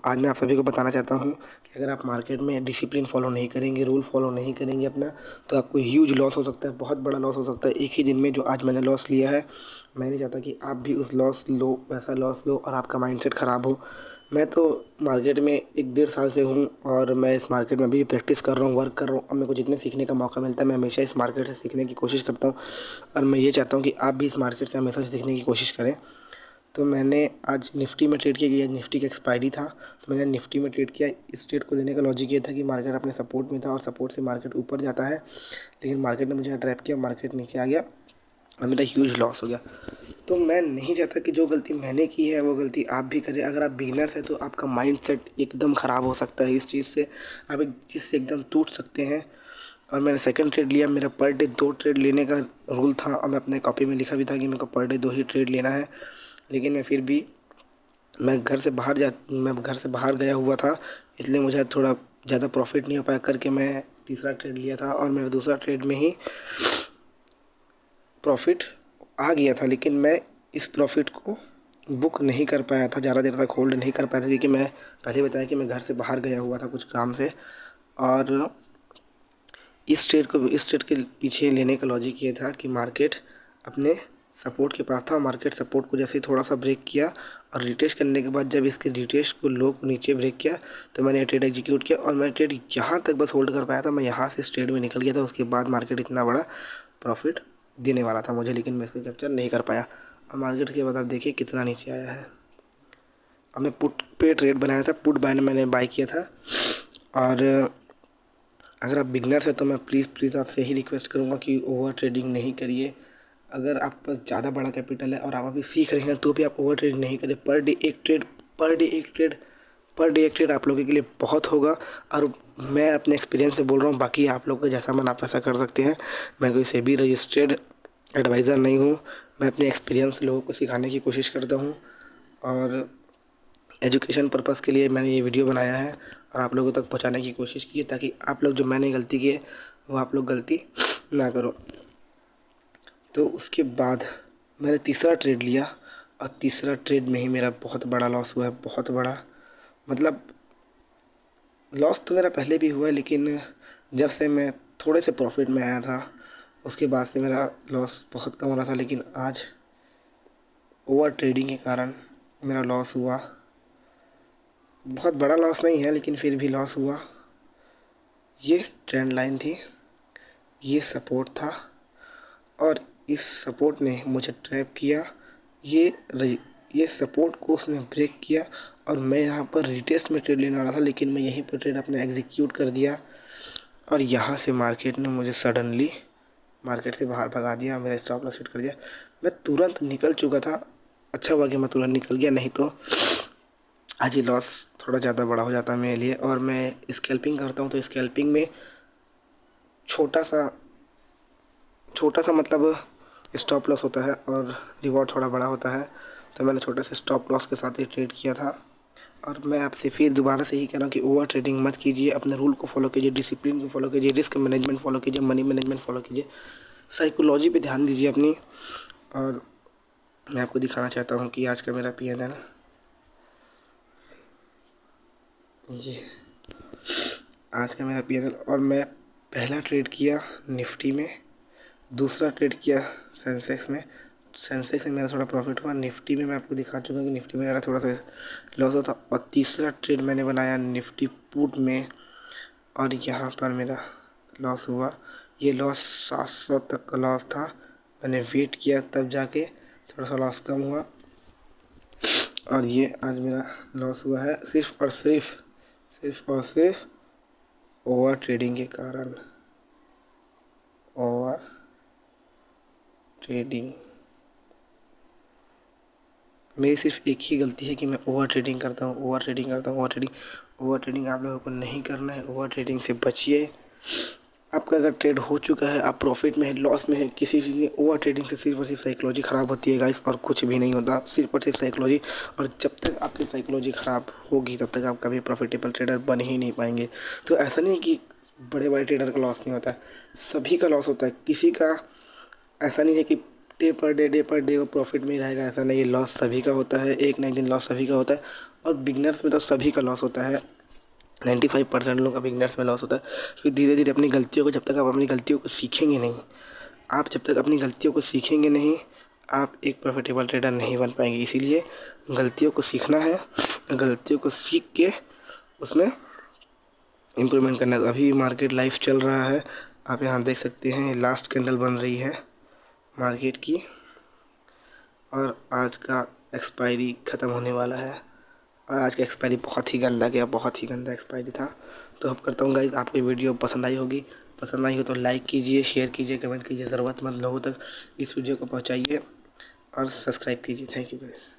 आज मैं आप सभी को बताना चाहता हूँ कि अगर आप मार्केट में डिसिप्लिन फॉलो नहीं करेंगे, रूल फॉलो नहीं करेंगे अपना, तो आपको ह्यूज लॉस हो सकता है, बहुत बड़ा लॉस हो सकता है एक ही दिन में। जो आज मैंने लॉस लिया है, मैं नहीं चाहता कि आप भी उस लॉस लो, वैसा लॉस लो और आपका माइंडसेट ख़राब हो। मैं तो मार्केट में 1 डेढ़ साल से हूँ और मैं इस मार्केट में भी प्रैक्टिस कर रहा हूँ, वर्क कर रहा हूँ। अब मेरे को जितने सीखने का मौका मिलता है, मैं हमेशा इस मार्केट से सीखने की कोशिश करता हूँ और मैं ये चाहता हूँ कि आप भी इस मार्केट से हमेशा सीखने की कोशिश करें। तो मैंने आज निफ्टी में ट्रेड किया कि निफ्टी की एक्सपायरी था, तो मैंने निफ्टी में ट्रेड किया। इस ट्रेड को लेने का लॉजिक ये था कि मार्केट अपने सपोर्ट में था और सपोर्ट से मार्केट ऊपर जाता है, लेकिन मार्केट ने मुझे ट्रैप किया, मार्केट नीचे आ गया और मेरा ह्यूज लॉस हो गया। तो मैं नहीं चाहता कि जो गलती मैंने की है वो गलती आप भी करें। अगर आप बिगिनर्स हैं तो आपका माइंडसेट एकदम ख़राब हो सकता है इस चीज़ से, आप एक चीज़ से एकदम टूट सकते हैं। और मैंने सेकंड ट्रेड लिया, मेरा पर डे 2 ट्रेड लेने का रूल था और मैं अपने कॉपी में लिखा भी था कि मेरे को पर डे 2 ही ट्रेड लेना है। लेकिन मैं फिर भी मैं घर से बाहर गया हुआ था, इसलिए मुझे थोड़ा ज़्यादा प्रॉफिट नहीं हो पाया करके मैं तीसरा ट्रेड लिया था और मेरा दूसरा ट्रेड में ही प्रॉफिट आ गया था। लेकिन मैं इस प्रॉफिट को बुक नहीं कर पाया था, ज़्यादा देर तक होल्ड नहीं कर पाया था, क्योंकि मैं पहले बताया कि मैं घर से बाहर गया हुआ था कुछ काम से। और इस ट्रेड के पीछे लेने का लॉजिक ये था कि मार्केट अपने सपोर्ट के पास था। मार्केट सपोर्ट को जैसे ही थोड़ा सा ब्रेक किया और रिटेस्ट करने के बाद जब इसके रिटेस्ट को लो को नीचे ब्रेक किया, तो मैंने ट्रेड एग्जीक्यूट किया और मैं ट्रेड यहाँ तक बस होल्ड कर पाया था। मैं यहाँ से इस ट्रेड में निकल गया था, उसके बाद मार्केट इतना बड़ा प्रॉफिट देने वाला था मुझे, लेकिन मैं इसको कैप्चर नहीं कर पाया और मार्केट के बाद आप देखिए कितना नीचे आया है। अब मैं पुट पे ट्रेड बनाया था, पुट बाय मैंने बाय किया था। और अगर आप बिगनर्स हैं तो मैं प्लीज़ आपसे ही रिक्वेस्ट करूँगा कि ओवर ट्रेडिंग नहीं करिए। अगर आप पास ज़्यादा बड़ा कैपिटल है और आप अभी सीख रहे हैं तो भी आप ओवर ट्रेडिंग नहीं करें। पर डे एक ट्रेड आप लोगों के लिए बहुत होगा। और मैं अपने एक्सपीरियंस से बोल रहा हूँ, बाकी आप लोग को जैसा मन आप वैसा कर सकते हैं। मैं कोई सेबी रजिस्टर्ड एडवाइज़र नहीं हूँ, मैं अपने एक्सपीरियंस लोगों को सिखाने की कोशिश करता हूँ और एजुकेशन पर्पज़ के लिए मैंने ये वीडियो बनाया है और आप लोगों तक पहुंचाने की कोशिश की है, ताकि आप लोग जो मैंने गलती की है वो आप लोग गलती ना करो। तो उसके बाद मैंने तीसरा ट्रेड लिया और तीसरा ट्रेड में ही मेरा बहुत बड़ा लॉस हुआ है, बहुत बड़ा। मतलब लॉस तो मेरा पहले भी हुआ है, लेकिन जब से मैं थोड़े से प्रॉफिट में आया था उसके बाद से मेरा लॉस बहुत कम हो रहा था। लेकिन आज ओवर ट्रेडिंग के कारण मेरा लॉस हुआ, बहुत बड़ा लॉस नहीं है लेकिन फिर भी लॉस हुआ। ये ट्रेंड लाइन थी, ये सपोर्ट था और इस सपोर्ट ने मुझे ट्रैप किया। ये सपोर्ट को उसने ब्रेक किया और मैं यहाँ पर रिटेस्ट में ट्रेड लेने वाला था, लेकिन मैं यहीं पर ट्रेड अपना एग्जीक्यूट कर दिया और यहाँ से मार्केट ने मुझे सडनली मार्केट से बाहर भगा दिया, मेरा स्टॉप लॉस हिट कर दिया। मैं तुरंत निकल चुका था, अच्छा हुआ कि मैं तुरंत निकल गया, नहीं तो आज ये लॉस थोड़ा ज़्यादा बड़ा हो जाता मेरे लिए। और मैं स्कैल्पिंग करता हूँ तो स्कैल्पिंग में छोटा सा मतलब स्टॉप लॉस होता है और रिवॉर्ड थोड़ा बड़ा होता है। तो मैंने छोटे से स्टॉप लॉस के साथ ही ट्रेड किया था। और मैं आपसे फिर दोबारा से ही कह रहा हूँ कि ओवर ट्रेडिंग मत कीजिए, अपने रूल को फॉलो कीजिए, डिसिप्लिन को फॉलो कीजिए, रिस्क मैनेजमेंट फॉलो कीजिए, मनी मैनेजमेंट फॉलो कीजिए, साइकोलॉजी पे ध्यान दीजिए अपनी। और मैं आपको दिखाना चाहता हूँ कि आज का मेरा PNL ये आज का मेरा PNL। और मैं पहला ट्रेड किया निफ्टी में, दूसरा ट्रेड किया सेंसेक्स में। सेंसेक्स में मेरा थोड़ा प्रॉफिट हुआ, निफ्टी में मैं आपको दिखा चुका हूँ कि निफ्टी में मेरा थोड़ा सा लॉस होता। और तीसरा ट्रेड मैंने बनाया निफ्टी पुट में और यहाँ पर मेरा लॉस हुआ। ये लॉस 700 तक का लॉस था, मैंने वेट किया तब जाके थोड़ा सा लॉस कम हुआ। और ये आज मेरा लॉस हुआ है सिर्फ और सिर्फ ओवर ट्रेडिंग के कारण। ओवर ट्रेडिंग मेरी सिर्फ एक ही गलती है कि मैं ओवर ट्रेडिंग करता हूँ। ओवर ट्रेडिंग आप लोगों को नहीं करना है, ओवर ट्रेडिंग से बचिए। आपका अगर ट्रेड हो चुका है, आप प्रॉफिट में है, लॉस में है, किसी चीज़ में, ओवर ट्रेडिंग से सिर्फ और सिर्फ साइकोलॉजी ख़राब होती है गाइस, और कुछ भी नहीं होता, सिर्फ और सिर्फ साइकोलॉजी। और जब तक आपकी साइकोलॉजी ख़राब होगी तब तक आप कभी प्रॉफिटेबल ट्रेडर बन ही नहीं पाएंगे। तो ऐसा नहीं कि बड़े बड़े ट्रेडर का लॉस नहीं होता है, सभी का लॉस होता है। किसी का ऐसा नहीं है कि डे पर डे वो प्रॉफिट में ही रहेगा, ऐसा नहीं है। लॉस सभी का होता है, एक ना एक दिन लॉस सभी का होता है। और बिगनर्स में तो सभी का लॉस होता है, 95% लोगों का बिगनर्स में लॉस होता है। फिर धीरे धीरे अपनी गलतियों को, जब तक आप अपनी गलतियों को सीखेंगे नहीं, आप जब तक अपनी गलतियों को सीखेंगे नहीं, आप एक प्रॉफिटेबल ट्रेडर नहीं बन पाएंगे। इसीलिए गलतियों को सीखना है, गलतियों को सीख के उसमें इम्प्रूवमेंट करना है। अभी मार्केट लाइव चल रहा है, आप यहाँ देख सकते हैं लास्ट कैंडल बन रही है मार्केट की, और आज का एक्सपायरी ख़त्म होने वाला है। और आज का एक्सपायरी बहुत ही गंदा गया, बहुत ही गंदा एक्सपायरी था। तो अब करता हूँ गाइस, आपको वीडियो पसंद आई होगी, पसंद आई हो तो लाइक कीजिए, शेयर कीजिए, कमेंट कीजिए, ज़रूरतमंद लोगों तक इस वीडियो को पहुँचाइए और सब्सक्राइब कीजिए। Thank you guys.